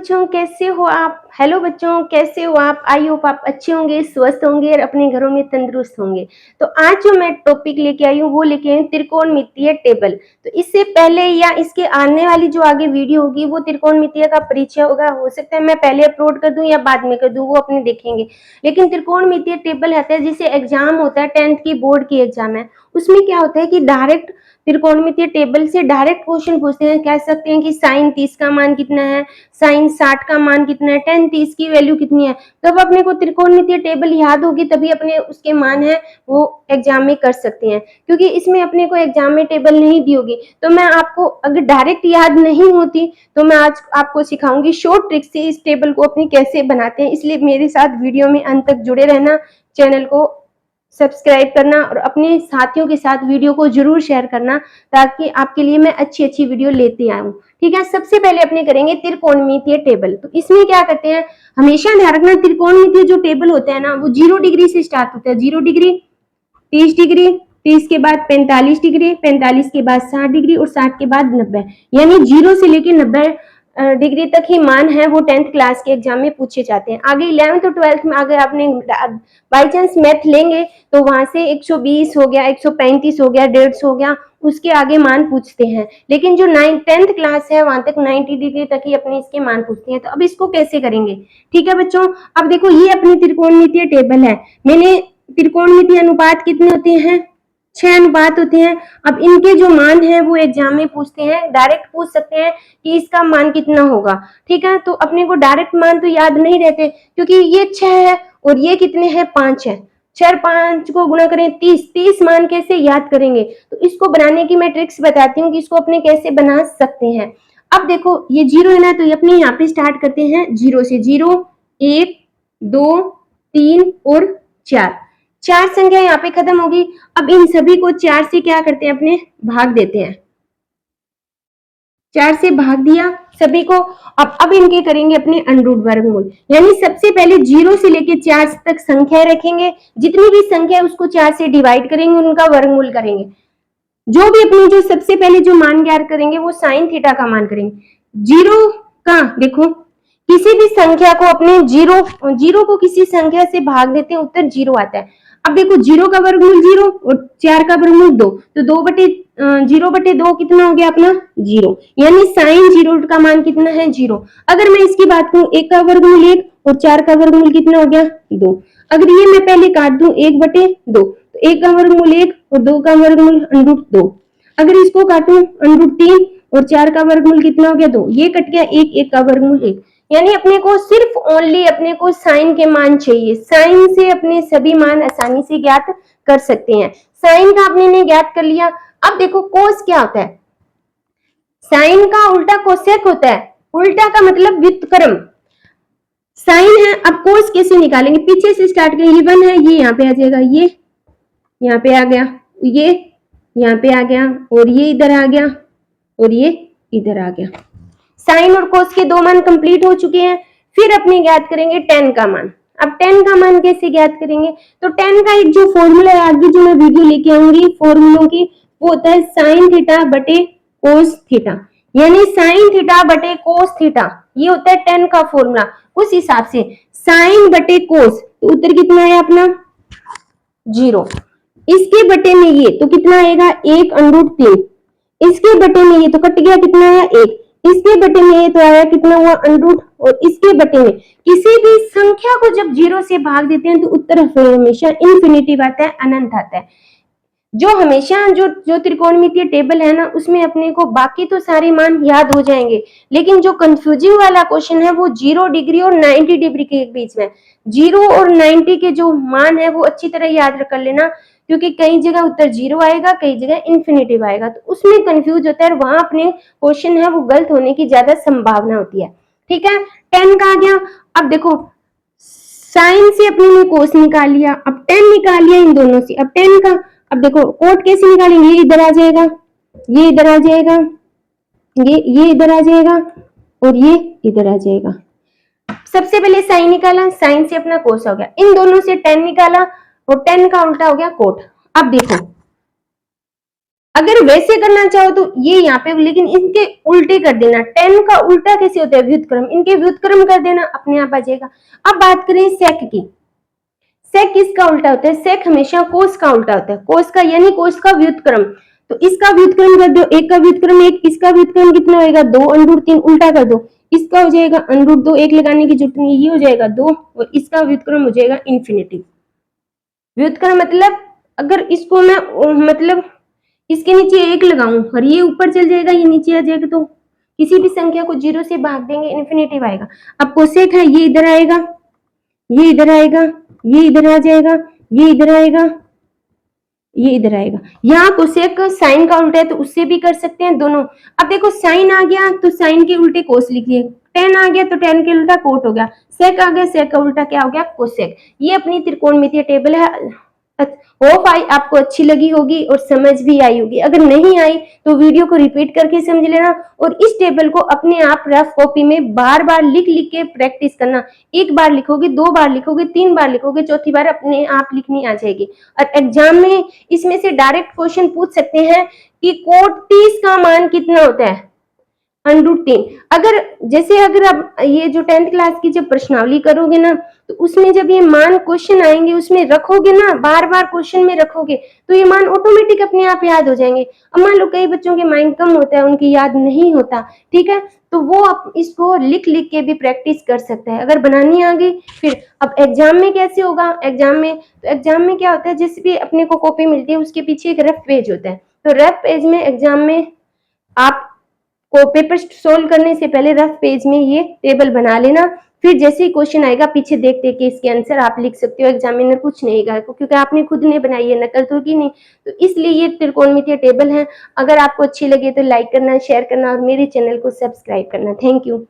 बच्चों, कैसे हो आप? हेलो बच्चों, कैसे हो आप? आई होप आप अच्छे होंगे, स्वस्थ होंगे और अपने घरों में तंदुरुस्त होंगे। तो आज जो मैं टॉपिक लेके आई हूँ वो लेके आई हूँ त्रिकोणमितीय टेबल। तो इससे पहले या इसके आने वाली जो आगे वीडियो होगी वो त्रिकोणमितीय का परिचय होगा। हो सकता है मैं पहले अपलोड कर दूं या बाद में कर दूं, वो अपने देखेंगे। लेकिन त्रिकोणमितीय टेबल आता है, जिसे एग्जाम होता है 10th की बोर्ड की एग्जाम है, उसमें क्या होता है कि डायरेक्ट त्रिकोणमितीय टेबल से डायरेक्ट क्वेश्चन पूछते हैं। कह सकते हैं कि साइन 30 का मान कितना है, साइन 60 का मान कितना है, टेन 30 की वैल्यू कितनी है। तब अपने को त्रिकोणमितीय टेबल याद होगी, तभी अपने उसके मान है वो एग्जाम में कर सकते हैं। क्योंकि इसमें अपने को एग्जाम में टेबल नहीं दी होगी, तो मैं आपको अगर डायरेक्ट याद नहीं होती तो मैं आज आपको सिखाऊंगी शॉर्ट ट्रिक से इस टेबल को अपनी कैसे बनाते हैं। इसलिए मेरे साथ वीडियो में अंत तक जुड़े रहना, चैनल को सब्सक्राइब करना और अपने साथियों के साथ वीडियो को जरूर शेयर करना, ताकि आपके लिए मैं अच्छी अच्छी वीडियो लेते आऊं। ठीक है, सबसे पहले अपने करेंगे त्रिकोणमितीय टेबल। तो इसमें क्या करते हैं, हमेशा ध्यान रखना त्रिकोणमितीय जो टेबल होता है ना वो 0 डिग्री से स्टार्ट होता है। 0 डिग्री, 30 डिग्री, 30 के बाद 45 डिग्री, 45 के बाद 60 डिग्री और 60 के बाद 90। यानी 0 से लेकर 90 डिग्री तक ही मान है वो 10th क्लास के एग्जाम में पूछे जाते हैं। आगे 11th और 12th में अगर आपने बाई चांस मैथ लेंगे तो वहां से 120 हो गया, 135 हो गया, 150 हो गया, उसके आगे मान पूछते हैं। लेकिन जो 10th क्लास है वहां तक 90 डिग्री तक ही अपने इसके मान पूछते हैं। तो अब इसको कैसे करेंगे, ठीक है बच्चों। अब देखो ये अपनी त्रिकोणमितीय टेबल है। मैंने त्रिकोणमितीय अनुपात कितने होते हैं, 6 अनुपात होते हैं। अब इनके जो मान है वो एग्जाम में पूछते हैं, डायरेक्ट पूछ सकते हैं कि इसका मान कितना होगा। ठीक है, तो अपने को डायरेक्ट मान तो याद नहीं रहते, क्योंकि ये 6 है और ये कितने हैं, 5 है। 6 5 को गुणा करें 30, 30 मान कैसे याद करेंगे। तो इसको बनाने की मैं ट्रिक्स बताती हूँ कि इसको अपने कैसे बना सकते हैं। अब देखो ये 0 है ना, तो ये अपने यहाँ पे स्टार्ट करते हैं 0 से। 0, 1, 2, 3 और 4, 4 संख्या यहाँ पे खत्म होगी। अब इन सभी को 4 से क्या करते हैं, अपने भाग देते हैं। 4 से भाग दिया सभी को। अब इनके करेंगे अपने अंडरूट वर्गमूल। यानी सबसे पहले 0 से लेके 4 तक संख्या रखेंगे, जितनी भी संख्या है उसको 4 से डिवाइड करेंगे, उनका वर्गमूल करेंगे। जो भी अपने जो सबसे पहले जो मान ज्ञात करेंगे वो साइन थीटा का मान करेंगे। 0 का देखो, किसी भी संख्या को अपने 0 को किसी संख्या से भाग देते हैं, उत्तर 0 आता है। अब देखो 0 का वर्गमूल 0 और 4 का वर्गमूल 2, तो 0/2 कितना हो गया अपना 0। यानी साइन 0 का मान कितना है 0। अगर मैं इसकी बात करूं, 1 का वर्गमूल 1 और 4 का वर्गमूल कितना हो गया 2। अगर ये मैं पहले काट दूं 1/2, तो 1 का वर्गमूल 1 और 2 का वर्गमूल √2। अगर इसको काटूं √3 और 4 का वर्गमूल कितना हो गया 2, ये कट गया 1 का वर्गमूल 1। यानी अपने को सिर्फ ओनली अपने को साइन के मान चाहिए। साइन से अपने सभी मान आसानी से ज्ञात कर सकते हैं। साइन का अपने ने ज्ञात कर लिया। अब देखो कोस क्या होता है, साइन का उल्टा कोसेक होता है। उल्टा का मतलब व्युत्क्रम। साइन है, अब कोस कैसे निकालेंगे, पीछे से स्टार्ट करेंगे। ये 1 है, ये यहाँ पे आ जाएगा, ये यहाँ पे आ गया, ये यहाँ पे आ गया और ये इधर आ गया और ये इधर आ गया। साइन और कोस के 2 मान कंप्लीट हो चुके हैं। फिर अपने ज्ञात करेंगे tan का मान। अब tan का मान कैसे ज्ञात करेंगे, तो tan का एक जो फॉर्मूला है, आगे जो मैं वीडियो लेके आऊंगी फॉर्मूलों की, वो होता है साइन थीटा बटे कोस थीटा। यानी साइन थीटा बटे कोस थीटा, ये होता है tan का फॉर्मूला। उस हिसाब से साइन बटे कोस, तो उत्तर कितना है अपना 0। इसके बटे में ये तो कितना आएगा 1√3। इसके बटे में ये तो कट गया, कितना आया 1। इसके बटे में ये तो आया कितना हुआ √, और इसके बटे में किसी भी संख्या को जब 0 से भाग देते हैं तो उत्तर हमेशा इंफिनिटिव आता है, अनंत आता है। जो हमेशा जो त्रिकोणमितीय टेबल है ना, उसमें अपने को बाकी तो सारे मान याद हो जाएंगे, लेकिन जो कंफ्यूजिंग वाला क्वेश्चन है वो 0 डिग्री और 90 डिग्री के बीच में। 0 और 90 के जो मान है वो अच्छी तरह याद कर लेना, क्योंकि कई जगह उत्तर 0 आएगा, कई जगह इंफिनिटिव आएगा, तो उसमें कंफ्यूज होता है, वहां अपने क्वेश्चन है वो गलत होने की ज्यादा संभावना होती है। ठीक है, 10 का आ गया। अब देखो साइन से अपने ने कोस निकाल लिया, अब 10 निकाल लिया इन दोनों से। अब 10 का, अब देखो कोट कैसे निकालेंगे, ये इधर आ जाएगा, ये इधर आ जाएगा, ये इधर आ जाएगा और ये इधर आ जाएगा। सबसे पहले साइन निकाला, साइन से अपना कोस हो गया, इन दोनों से 10 निकाला और 10 का उल्टा हो गया कोट। अब देखो अगर वैसे करना चाहो तो ये यहाँ पे, लेकिन इनके उल्टे कर देना। टेन का उल्टा कैसे होता है? व्युत्क्रम। इनके व्युत्क्रम कर देना, अपने आप आ जाएगा। अब बात करें सेक की। सेक किसका उल्टा होता है? सेक हमेशा कोस का उल्टा होता है। कोस का यानी कोस का व्युत्क्रम। तो इसका व्युत्क्रम कर दो, एक का व्युत्क्रम एक, इसका व्युत्क्रम कितना होगा? 2 अंडर 3, उल्टा कर दो, इसका हो जाएगा अंडर 2, एक लगाने की जरूरत नहीं, ये हो जाएगा 2, और इसका व्युत्क्रम हो जाएगा इंफिनिटी। व्युत्क्रम मतलब अगर इसको मैं मतलब इसके नीचे एक लगाऊं और ये ऊपर चल जाएगा, ये नीचे आ जाएगा, तो किसी भी संख्या को 0 से भाग देंगे, इन्फिनेटिव आएगा। अब कोसेक है, ये इधर आएगा, ये इधर आएगा, ये इधर आ जाएगा, ये इधर आएगा, ये इधर आएगा। यहाँ कोसेक साइन का उल्टा है तो उससे भी कर सकते हैं दोनों। अब देखो साइन आ गया तो साइन के उल्टे कोस लिखिए, टेन आ गया तो टेन के उल्टा कोट हो गया, सेक आ गया, सेक का उल्टा क्या हो गया? कोसेक। ये अपनी त्रिकोणमितीय टेबल है। होप आई आपको अच्छी लगी होगी और समझ भी आई होगी। अगर नहीं आई तो वीडियो को रिपीट करके समझ लेना, और इस टेबल को अपने आप रफ कॉपी में बार बार लिख लिख के प्रैक्टिस करना। एक बार लिखोगे, 2 बार लिखोगे, 3 बार लिखोगे, चौथी बार अपने आप लिखनी आ जाएगी। और एग्जाम में इसमें से डायरेक्ट क्वेश्चन पूछ सकते हैं कि कोट 30 का मान कितना होता है? √3। अगर जैसे अगर आप ये जो 10th क्लास की जब प्रश्नावली करोगे ना, तो उसमें जब ये मान क्वेश्चन आएंगे उसमें रखोगे ना, बार बार क्वेश्चन में रखोगे, तो ये मान ऑटोमेटिक अपने आप याद हो जाएंगे। अब मान लो कई बच्चों के माइंड कम होता है, उनकी याद नहीं होता, ठीक है, तो वो आप इसको लिख लिख के भी प्रैक्टिस कर सकता है अगर बनानी आ गई। फिर अब एग्जाम में कैसे होगा? एग्जाम में क्या होता है, जिस भी अपने को कॉपी मिलती है उसके पीछे एक रफ पेज होता है, तो रफ पेज में एग्जाम में आप को पेपर सोल्व करने से पहले रफ पेज में ये टेबल बना लेना। फिर जैसे ही क्वेश्चन आएगा पीछे देख देख के इसके आंसर आप लिख सकते हो, एग्जामिनर कुछ नहीं कहेगा क्योंकि आपने खुद ने बनाई है, नकल तो की नहीं। तो इसलिए ये त्रिकोणमितीय टेबल है। अगर आपको अच्छी लगे तो लाइक करना, शेयर करना और मेरे चैनल को सब्सक्राइब करना। Thank you.